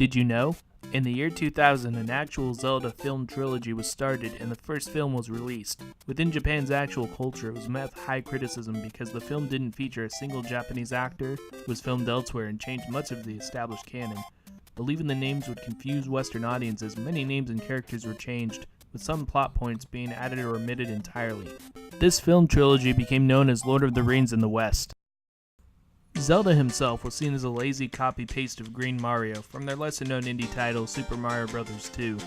Did you know? In the year 2000, an actual Zelda film trilogy was started and the first film was released. Within Japan's actual culture, it was met with high criticism because the film didn't feature a single Japanese actor, was filmed elsewhere, and changed much of the established canon. Believing the names would confuse Western audiences, many names and characters were changed, with some plot points being added or omitted entirely. This film trilogy became known as Lord of the Rings in the West. Zelda himself was seen as a lazy copy-paste of Green Mario from their lesser-known indie title Super Mario Bros. 2.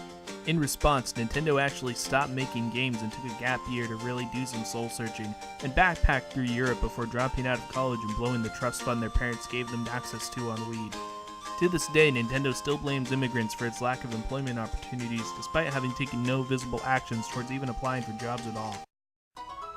In response, Nintendo actually stopped making games and took a gap year to really do some soul-searching, and backpacked through Europe before dropping out of college and blowing the trust fund their parents gave them access to on weed. To this day, Nintendo still blames immigrants for its lack of employment opportunities, despite having taken no visible actions towards even applying for jobs at all.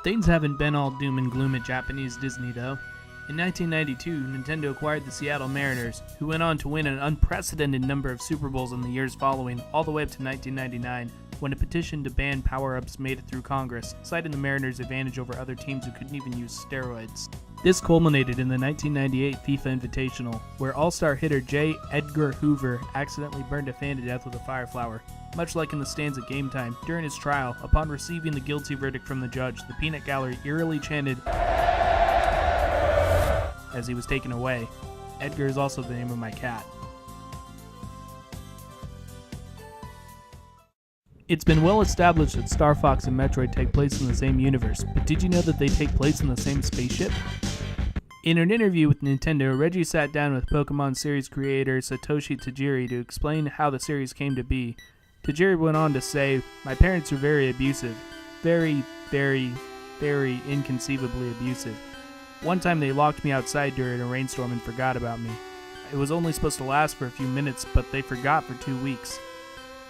Things haven't been all doom and gloom at Japanese Disney, though. In 1992, Nintendo acquired the Seattle Mariners, who went on to win an unprecedented number of Super Bowls in the years following, all the way up to 1999, when a petition to ban power-ups made it through Congress, citing the Mariners' advantage over other teams who couldn't even use steroids. This culminated in the 1998 FIFA Invitational, where all-star hitter J. Edgar Hoover accidentally burned a fan to death with a fire flower. Much like in the stands at game time, during his trial, upon receiving the guilty verdict from the judge, the peanut gallery eerily chanted as he was taken away. Edgar is also the name of my cat. It's been well established that Star Fox and Metroid take place in the same universe, but did you know that they take place in the same spaceship? In an interview with Nintendo, Reggie sat down with Pokemon series creator Satoshi Tajiri to explain how the series came to be. Tajiri went on to say, "My parents were very abusive. Very, very, very inconceivably abusive. One time they locked me outside during a rainstorm and forgot about me. It was only supposed to last for a few minutes, but they forgot for 2 weeks.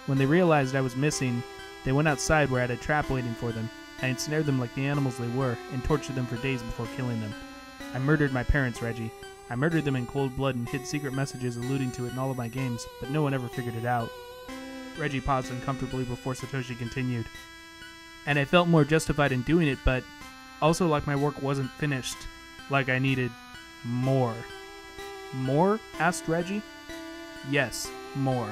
When they realized I was missing, they went outside where I had a trap waiting for them. I ensnared them like the animals they were, and tortured them for days before killing them. I murdered my parents, Reggie. I murdered them in cold blood and hid secret messages alluding to it in all of my games, but no one ever figured it out." Reggie paused uncomfortably before Satoshi continued. "And I felt more justified in doing it, but also like my work wasn't finished. Like I needed more." "More?" asked Reggie. "Yes, more."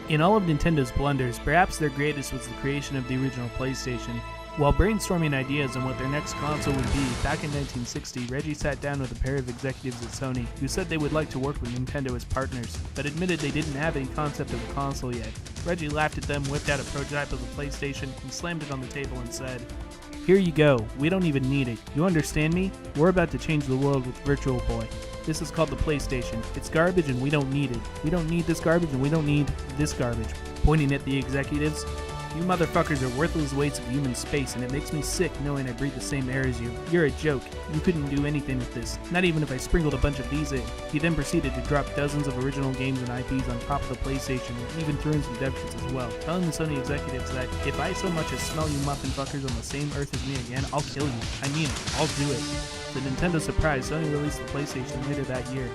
In all of Nintendo's blunders, perhaps their greatest was the creation of the original PlayStation. While brainstorming ideas on what their next console would be, back in 1960, Reggie sat down with a pair of executives at Sony who said they would like to work with Nintendo as partners, but admitted they didn't have any concept of a console yet. Reggie laughed at them, whipped out a prototype of the PlayStation, and slammed it on the table and said, "Here you go, we don't even need it. You understand me? We're about to change the world with Virtual Boy. This is called the PlayStation. It's garbage and we don't need it. We don't need this garbage and we don't need this garbage." Pointing at the executives, "You motherfuckers are worthless wastes of human space, and it makes me sick knowing I breathe the same air as you. You're a joke. You couldn't do anything with this, not even if I sprinkled a bunch of these in." He then proceeded to drop dozens of original games and IPs on top of the PlayStation, and even threw in some dev kits as well, telling the Sony executives that, "If I so much as smell you muffin fuckers on the same earth as me again, I'll kill you. I mean it. I'll do it." To Nintendo's surprise, Sony released the PlayStation later that year.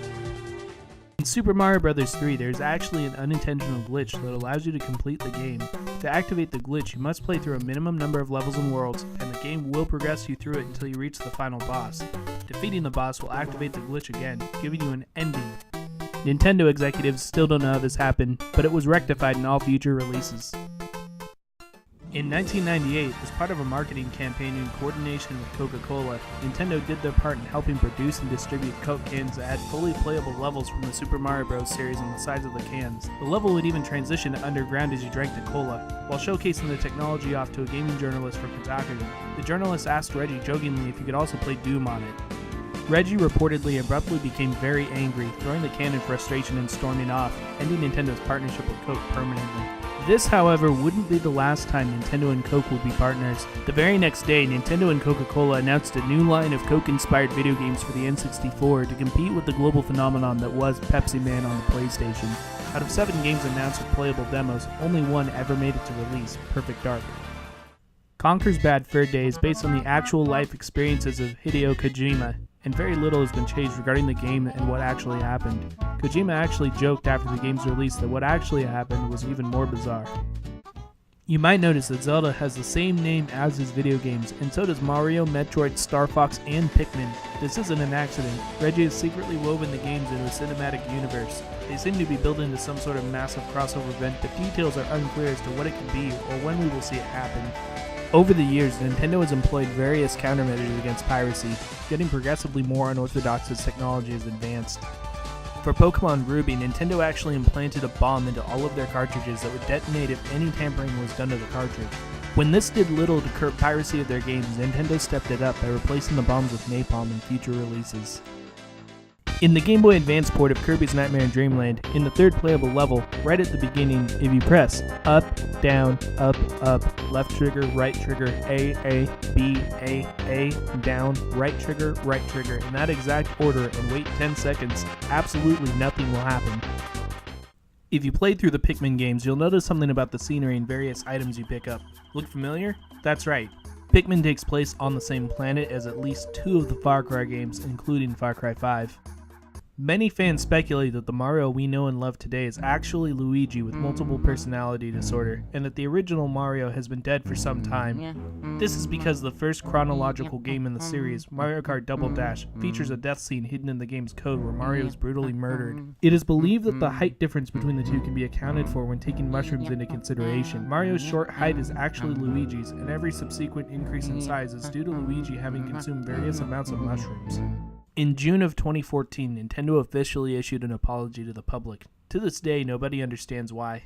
In Super Mario Bros. 3, there's actually an unintentional glitch that allows you to complete the game. To activate the glitch, you must play through a minimum number of levels and worlds, and the game will progress you through it until you reach the final boss. Defeating the boss will activate the glitch again, giving you an ending. Nintendo executives still don't know how this happened, but it was rectified in all future releases. In 1998, as part of a marketing campaign in coordination with Coca-Cola, Nintendo did their part in helping produce and distribute Coke cans that had fully playable levels from the Super Mario Bros. Series on the sides of the cans. The level would even transition to underground as you drank the cola, while showcasing the technology off to a gaming journalist for Kotaku. The journalist asked Reggie jokingly if he could also play Doom on it. Reggie reportedly abruptly became very angry, throwing the can in frustration and storming off, ending Nintendo's partnership with Coke permanently. This, however, wouldn't be the last time Nintendo and Coke would be partners. The very next day, Nintendo and Coca-Cola announced a new line of Coke-inspired video games for the N64 to compete with the global phenomenon that was Pepsi Man on the PlayStation. Out of 7 games announced with playable demos, only one ever made it to release, Perfect Dark. Conker's Bad Fur Day is based on the actual life experiences of Hideo Kojima, and very little has been changed regarding the game and what actually happened. Kojima actually joked after the game's release that what actually happened was even more bizarre. You might notice that Zelda has the same name as his video games, and so does Mario, Metroid, Star Fox, and Pikmin. This isn't an accident. Reggie has secretly woven the games into a cinematic universe. They seem to be built into some sort of massive crossover event, but details are unclear as to what it could be or when we will see it happen. Over the years, Nintendo has employed various countermeasures against piracy, getting progressively more unorthodox as technology has advanced. For Pokemon Ruby, Nintendo actually implanted a bomb into all of their cartridges that would detonate if any tampering was done to the cartridge. When this did little to curb piracy of their games, Nintendo stepped it up by replacing the bombs with napalm in future releases. In the Game Boy Advance port of Kirby's Nightmare in Dreamland, in the third playable level, right at the beginning, if you press up, down, up, left trigger, A, B, down, right trigger, in that exact order, and wait 10 seconds, absolutely nothing will happen. If you played through the Pikmin games, you'll notice something about the scenery and various items you pick up. Look familiar? That's right. Pikmin takes place on the same planet as at least 2 of the Far Cry games, including Far Cry 5. Many fans speculate that the Mario we know and love today is actually Luigi with multiple personality disorder, and that the original Mario has been dead for some time. This is because the first chronological game in the series, Mario Kart Double Dash, features a death scene hidden in the game's code where Mario is brutally murdered. It is believed that the height difference between the two can be accounted for when taking mushrooms into consideration. Mario's short height is actually Luigi's, and every subsequent increase in size is due to Luigi having consumed various amounts of mushrooms. In June of 2014, Nintendo officially issued an apology to the public. To this day, nobody understands why.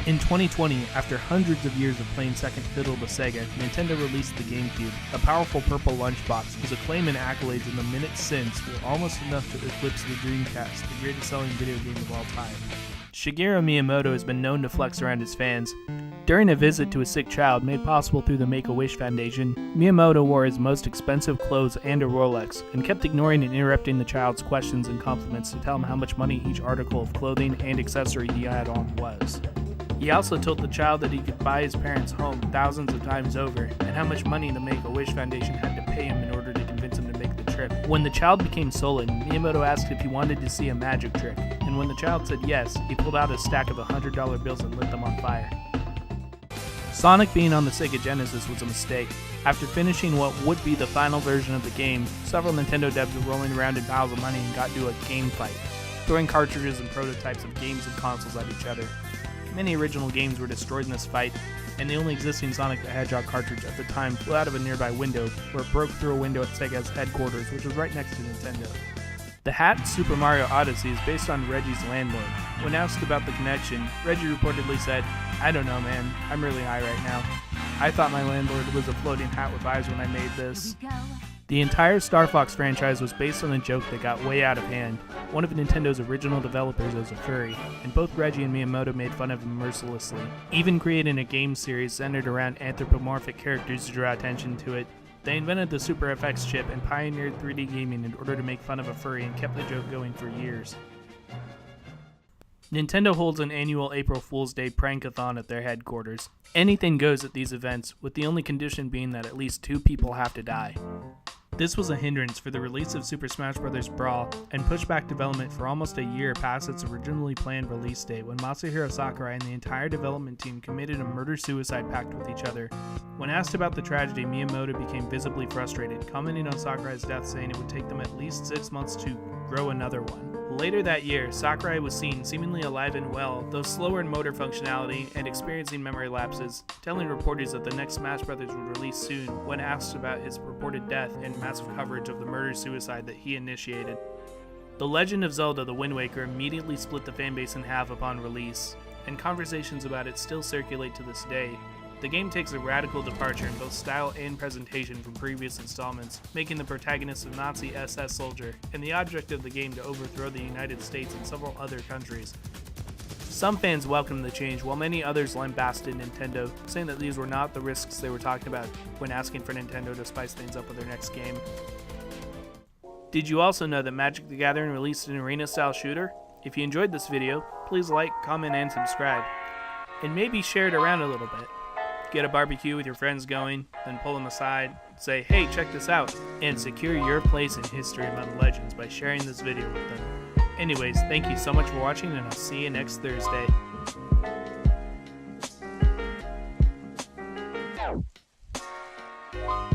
In 2020, after hundreds of years of playing second fiddle to Sega, Nintendo released the GameCube. A powerful purple lunchbox whose acclaim and accolades in the minutes since were almost enough to eclipse the Dreamcast, the greatest selling video game of all time. Shigeru Miyamoto has been known to flex around his fans. During a visit to a sick child made possible through the Make-A-Wish Foundation, Miyamoto wore his most expensive clothes and a Rolex, and kept ignoring and interrupting the child's questions and compliments to tell him how much money each article of clothing and accessory he had on was. He also told the child that he could buy his parents' home thousands of times over, and how much money the Make-A-Wish Foundation had to pay him in order to convince him to make the trip. When the child became sullen, Miyamoto asked if he wanted to see a magic trick, and when the child said yes, he pulled out a stack of $100 bills and lit them on fire. Sonic being on the Sega Genesis was a mistake. After finishing what would be the final version of the game, several Nintendo devs were rolling around in piles of money and got into a game fight, throwing cartridges and prototypes of games and consoles at each other. Many original games were destroyed in this fight, and the only existing Sonic the Hedgehog cartridge at the time flew out of a nearby window, where it broke through a window at Sega's headquarters, which was right next to Nintendo. The hat Super Mario Odyssey is based on Reggie's landlord. When asked about the connection, Reggie reportedly said, "I don't know, man. I'm really high right now. I thought my landlord was a floating hat with eyes when I made this." The entire Star Fox franchise was based on a joke that got way out of hand. One of Nintendo's original developers was a furry, and both Reggie and Miyamoto made fun of him mercilessly, even creating a game series centered around anthropomorphic characters to draw attention to it. They invented the Super FX chip and pioneered 3D gaming in order to make fun of a furry and kept the joke going for years. Nintendo holds an annual April Fool's Day prank-a-thon at their headquarters. Anything goes at these events, with the only condition being that at least 2 people have to die. This was a hindrance for the release of Super Smash Bros. Brawl, and pushed back development for almost a year past its originally planned release date when Masahiro Sakurai and the entire development team committed a murder-suicide pact with each other. When asked about the tragedy, Miyamoto became visibly frustrated, commenting on Sakurai's death saying it would take them at least 6 months to grow another one. Later that year, Sakurai was seen seemingly alive and well, though slower in motor functionality and experiencing memory lapses, telling reporters that the next Smash Bros. Would release soon when asked about his reported death and massive coverage of the murder-suicide that he initiated. The Legend of Zelda: The Wind Waker immediately split the fanbase in half upon release, and conversations about it still circulate to this day. The game takes a radical departure in both style and presentation from previous installments, making the protagonist a Nazi SS soldier, and the object of the game to overthrow the United States and several other countries. Some fans welcomed the change, while many others lambasted Nintendo, saying that these were not the risks they were talking about when asking for Nintendo to spice things up with their next game. Did you also know that Magic the Gathering released an arena-style shooter? If you enjoyed this video, please like, comment, and subscribe. And maybe share it around a little bit. Get a barbecue with your friends going, then pull them aside, say, "Hey, check this out," and secure your place in history among legends by sharing this video with them. Anyways, thank you so much for watching, and I'll see you next Thursday. Bye.